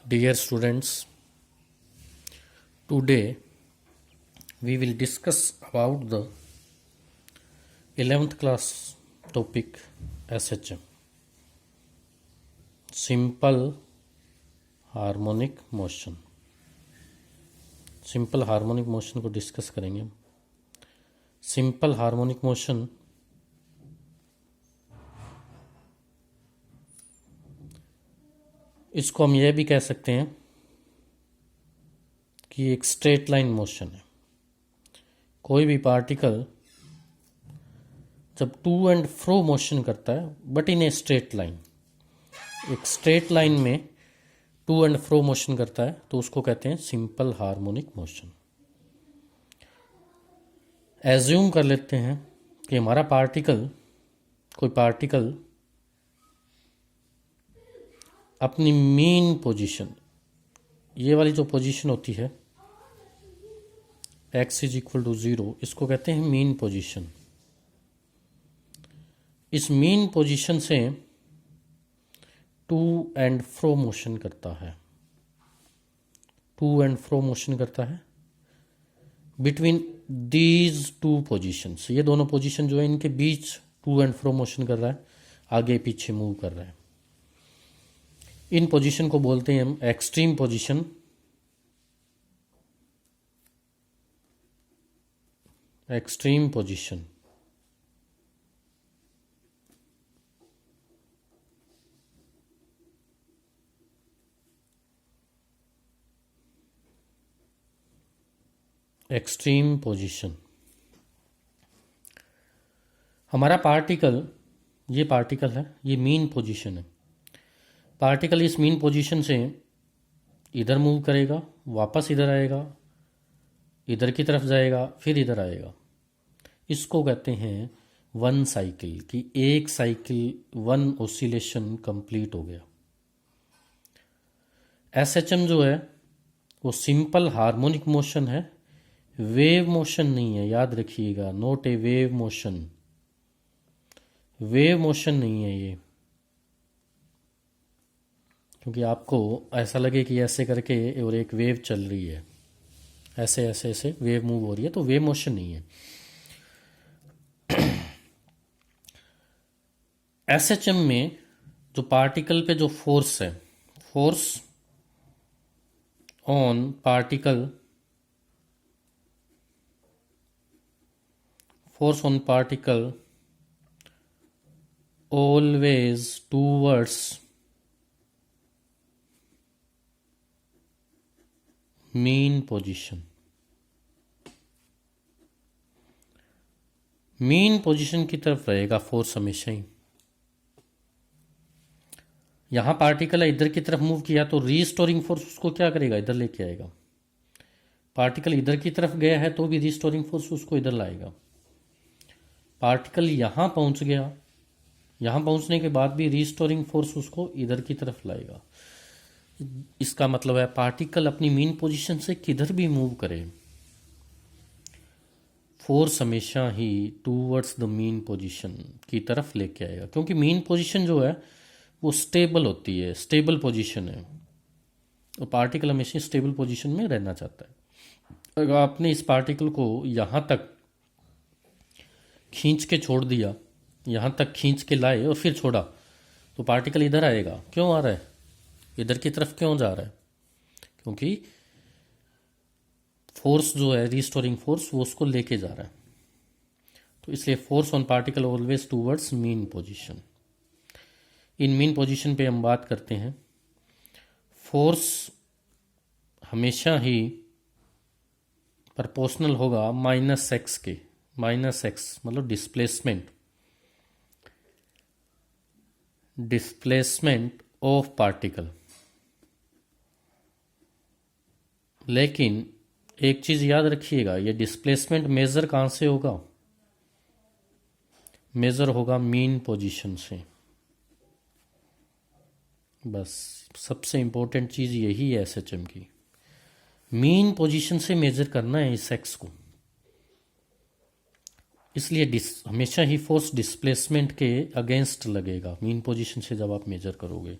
Dear students, today we will discuss about the 11th class topic SHM, Simple Harmonic Motion. Simple harmonic motion को discuss करेंगे हम. Simple harmonic motion इसको हम यह भी कह सकते हैं कि एक स्ट्रेट लाइन मोशन है. कोई भी पार्टिकल जब टू एंड फ्रो मोशन करता है but in a straight line, एक स्ट्रेट लाइन में टू एंड फ्रो मोशन करता है तो उसको कहते हैं सिंपल हार्मोनिक मोशन. एज्यूम कर लेते हैं कि हमारा कोई पार्टिकल अपनी मीन पोजीशन, ये वाली जो पोजीशन होती है x इज इक्वल टू 0, इसको कहते हैं मीन पोजीशन. इस मीन पोजीशन से टू एंड फ्रो मोशन करता है बिटवीन दीज टू पोजीशंस. ये दोनों पोजीशन जो है इनके बीच टू एंड फ्रो मोशन कर रहा है, आगे पीछे मूव कर रहा है. इन पोजीशन को बोलते हैं हम extreme position, extreme position. Extreme position. हमारा ये पार्टिकल है, ये मीन पोजीशन है. पार्टिकल इस मीन पोजीशन से इधर मूव करेगा, वापस इधर आएगा, इधर की तरफ जाएगा, फिर इधर आएगा. इसको कहते हैं वन साइकिल, कि एक साइकिल, वन ऑसिलेशन कंप्लीट हो गया. एसएचएम जो है वो सिंपल हार्मोनिक मोशन है, वेव मोशन नहीं है. याद रखिएगा, not a wave motion. Wave motion नहीं है ये, क्योंकि आपको ऐसा लगे कि ऐसे करके और एक वेव चल रही है, ऐसे ऐसे ऐसे वेव मूव हो रही है, तो वेव मोशन नहीं है. एसएचएम में जो पार्टिकल पे जो फोर्स है, force on particle always towards mean position. Mean position की तरफ रहेगा फोर्स हमेशा ही. यहां पार्टिकल है, इधर की तरफ मूव किया तो रीस्टोरिंग फोर्स उसको क्या करेगा, इधर लेके आएगा. पार्टिकल इधर की तरफ गया है तो भी रीस्टोरिंग फोर्स उसको इधर लाएगा. पार्टिकल यहां पहुंच गया, यहां पहुंचने के बाद भी रीस्टोरिंग फोर्स उसको इधर की तरफ लाएगा. इसका मतलब है पार्टिकल अपनी मीन पोजीशन से किधर भी मूव करे, फोर्स हमेशा ही टूवर्ड्स द मीन पोजीशन की तरफ लेके आएगा. क्योंकि मीन पोजीशन जो है वो स्टेबल होती है, स्टेबल पोजीशन है, और पार्टिकल हमेशा स्टेबल पोजीशन में रहना चाहता है. अगर आपने इस पार्टिकल को यहां तक खींच के छोड़ दिया, यहां तक खींच के लाए और फिर छोड़ा, तो पार्टिकल इधर आएगा. क्यों आ रहा है, इधर की तरफ क्यों जा रहा है? क्योंकि फोर्स जो है, रीस्टोरिंग फोर्स, वो उसको लेके जा रहा है. तो इसलिए force on particle always towards mean position. In mean position पे हम बात करते हैं. फोर्स हमेशा ही प्रोपोर्शनल होगा माइनस एक्स के. माइनस एक्स मतलब डिस्प्लेसमेंट ऑफ पार्टिकल. लेकिन एक चीज याद रखिएगा, ये डिस्प्लेसमेंट मेजर कहां से होगा? मेजर होगा मीन पोजीशन से. बस सबसे इंपॉर्टेंट चीज यही है एसएचएम की, मीन पोजीशन से मेजर करना है इस एक्स को. इसलिए हमेशा ही फोर्स डिस्प्लेसमेंट के अगेंस्ट लगेगा मीन पोजीशन से जब आप मेजर करोगे.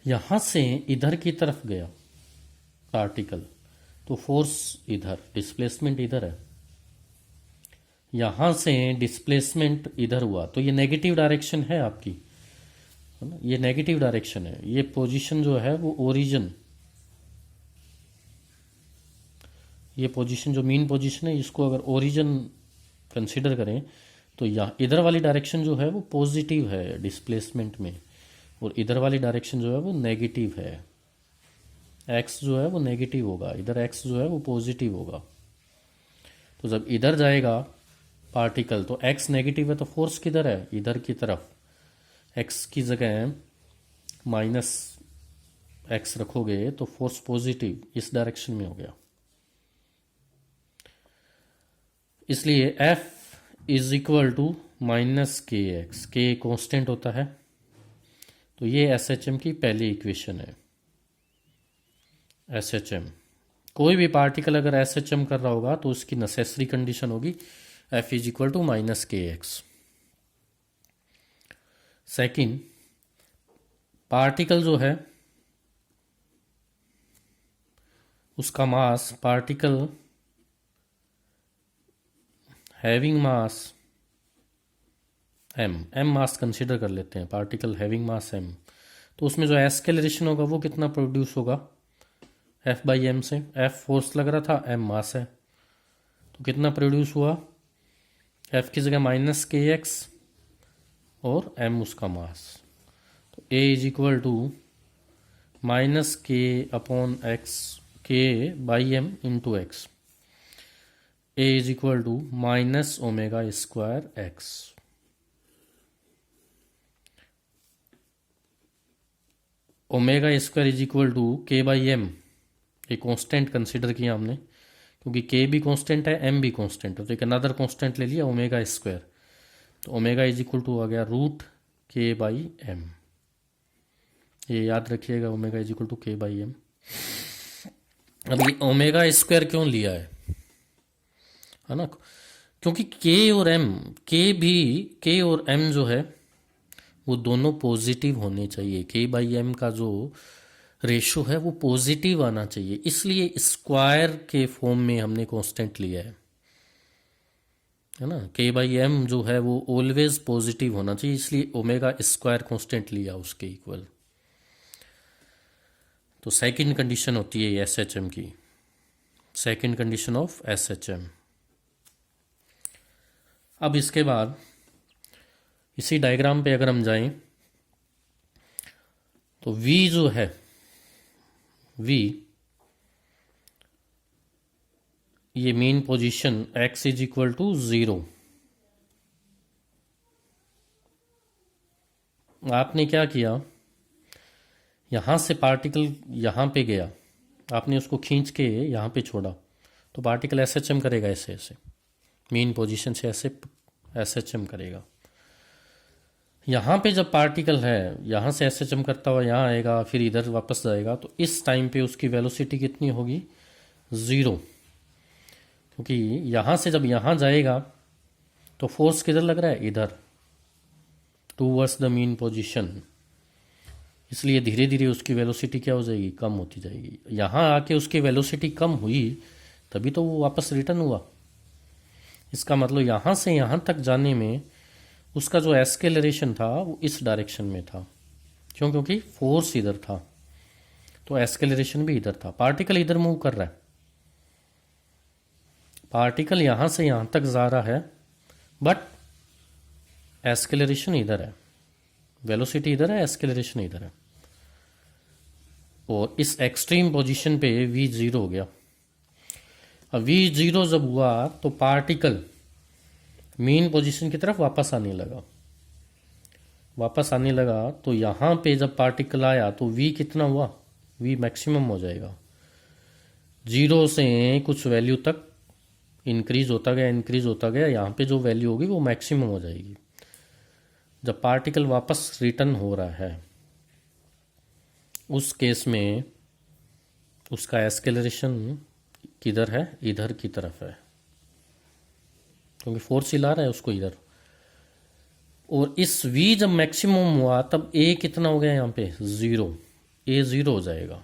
यहां से इधर की तरफ गया पार्टिकल, तो फोर्स इधर, डिस्प्लेसमेंट इधर है। यहां से डिस्प्लेसमेंट इधर हुआ, तो ये नेगेटिव डायरेक्शन है आपकी, है ना, ये नेगेटिव डायरेक्शन है। ये पोजीशन जो है वो ओरिजिन, ये पोजीशन जो मीन पोजीशन है, इसको अगर ओरिजिन कंसीडर करें तो यहाँ इधर वाली डायरेक्शन जो है वो पॉजिटिव है डिस्प्लेसमेंट में, और इधर वाली डायरेक्शन जो है वो नेगेटिव है। एक्स जो है वो नेगेटिव होगा, इधर एक्स जो है वो पॉजिटिव होगा। तो जब इधर जाएगा पार्टिकल तो एक्स नेगेटिव है, तो फोर्स किधर है, इधर की तरफ। एक्स की जगह माइनस एक्स रखोगे तो फोर्स पॉजिटिव इस डायरेक्शन में हो गया। इसलिए F is equal to minus k x, k constant होता है। तो ये SHM की पहली इक्वेशन है। SHM, कोई भी पार्टिकल अगर SHM कर रहा होगा तो उसकी नेसेसरी कंडीशन होगी F is equal to minus k x. Second, particle जो है उसका mass, particle having mass m mass consider कर लेते हैं, पार्टिकल हैविंग मास m, तो उसमें जो एस्केलरेशन होगा वो कितना प्रोड्यूस होगा, F बाई एम से। F फोर्स लग रहा था, m मास है, तो कितना प्रोड्यूस हुआ, F की जगह माइनस के एक्स और m उसका मास। तो A is equal to minus k upon x, k by m into x. A is equal to minus omega square x. Omega square is equal to k by m, ये constant consider किया हमने, क्योंकि के भी constant है, M भी constant है, तो एक अनदर कांस्टेंट ले लिया ओमेगा स्क्वायर। तो ओमेगा इज इक्वल टू आ गया रूट के बाई एम। ये याद रखिएगा, omega is equal to k by M. अब ये ओमेगा स्क्वायर क्यों लिया है ना, क्योंकि के और एम, के और एम जो है वो दोनों पॉजिटिव होने चाहिए। के बाई एम का जो रेशो है वो पॉजिटिव आना चाहिए, इसलिए स्क्वायर के फॉर्म में हमने कांस्टेंट लिया है ना। के बाई एम जो है वो ऑलवेज पॉजिटिव होना चाहिए, इसलिए ओमेगा स्क्वायर कांस्टेंट लिया उसके इक्वल। तो सेकंड कंडीशन होती है SHM की, सेकंड कंडीशन ऑफ SHM। अब इसके बाद इसी डायग्राम पे अगर हम जाएं तो V जो है, V ये mean position x is equal to 0। आपने क्या किया, यहां से पार्टिकल यहां पे गया, आपने उसको खींच के यहां पे छोड़ा, तो पार्टिकल SHM करेगा, ऐसे ऐसे मेन पोजीशन से ऐसे SHM करेगा। यहाँ पे जब पार्टिकल है, यहाँ से SHM करता हुआ यहाँ आएगा, फिर इधर वापस जाएगा, तो इस टाइम पे उसकी वेलोसिटी कितनी होगी, 0, क्योंकि यहाँ से जब यहाँ जाएगा तो फोर्स किधर लग रहा है, इधर, टूवर्ड्स द मीन पोजीशन, इसलिए धीरे धीरे उसकी वेलोसिटी क्या हो जाएगी, कम होती जाएगी। यहाँ आके उसकी वेलोसिटी कम हुई तभी तो वो वापस रिटर्न हुआ। इसका मतलब यहाँ से यहाँ तक जाने में उसका जो एस्केलरेशन था वो इस डायरेक्शन में था, क्यों, क्योंकि फोर्स इधर था, तो एस्केलरेशन भी इधर था। पार्टिकल इधर मूव कर रहा है, पार्टिकल यहां से यहां तक जा रहा है, बट एस्केलरेशन इधर है, वेलोसिटी इधर है, एस्केलरेशन इधर है, और इस एक्सट्रीम पोजीशन पे V 0 हो गया। अब V 0 जब हुआ तो पार्टिकल मेन पोजीशन की तरफ वापस आने लगा, तो यहाँ पे जब पार्टिकल आया तो V कितना हुआ, V मैक्सिमम हो जाएगा। 0 से कुछ वैल्यू तक इंक्रीज होता गया, यहाँ पे जो वैल्यू होगी वो मैक्सिमम हो जाएगी। जब पार्टिकल वापस रिटर्न हो रहा है उस केस में उसका एस्केलरेशन किधर है, इधर की तरफ है, क्योंकि फोर्स हिला रहा है उसको इधर। और इस V जब मैक्सिमम हुआ तब A कितना हो गया, यहाँ पे 0, ए ज़ीरो हो जाएगा।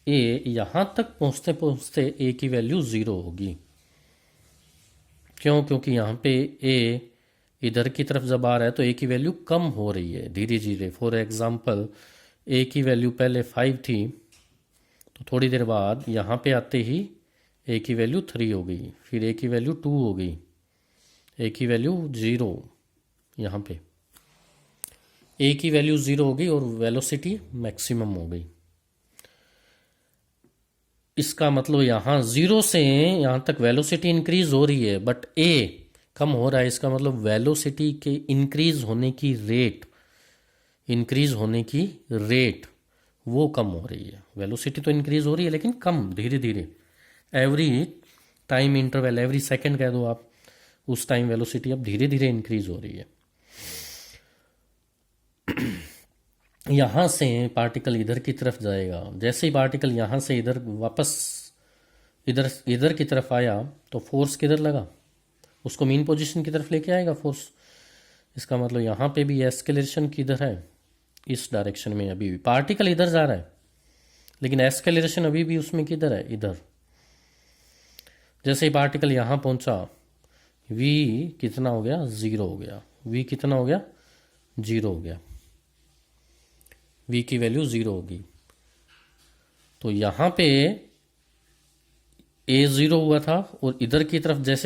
ए यहाँ तक पहुँचते पहुँचते ए की वैल्यू ज़ीरो होगी। क्यों? क्योंकि यहाँ पे ए इधर की तरफ जब आ रहा है तो ए की वैल्यू कम हो रही है धीरे धीरे। फॉर एग्जांपल ए की वैल्यू पहले 5 थी, तो थोड़ी देर बाद यहाँ पे आते ही ए की वैल्यू 3 हो गई, फिर ए की वैल्यू 2 हो गई, ए की वैल्यू 0। यहाँ पे ए की वैल्यू 0 हो गई और वेलोसिटी मैक्सिमम हो गई। इसका मतलब यहाँ 0 से यहाँ तक वेलोसिटी इंक्रीज हो रही है, बट ए कम हो रहा है। इसका मतलब वेलोसिटी के इंक्रीज होने की रेट वो कम हो रही है। वेलोसिटी तो इंक्रीज हो रही है लेकिन कम, धीरे धीरे, every time interval, every second कह दो आप, उस टाइम वेलोसिटी अब धीरे धीरे इंक्रीज हो रही है। यहाँ से पार्टिकल इधर की तरफ जाएगा। जैसे ही पार्टिकल यहाँ से इधर वापस इधर की तरफ आया तो फोर्स किधर लगा? उसको मीन पोजीशन की तरफ लेके आएगा फोर्स। इसका मतलब यहाँ पे भी एस्केलेरेशन किधर है? इस डायरेक्शन में। अभी भी पार्टिकल इधर जा रहा है लेकिन एस्केलेरेशन अभी भी उसमें किधर है? इधर। जैसे ही पार्टिकल यहाँ पहुँचा, v कितना हो गया? 0 हो गया। v कितना हो गया? 0 हो गया। v की वैल्यू 0 होगी। तो यहाँ पे a 0 हुआ था और इधर की तरफ जैसे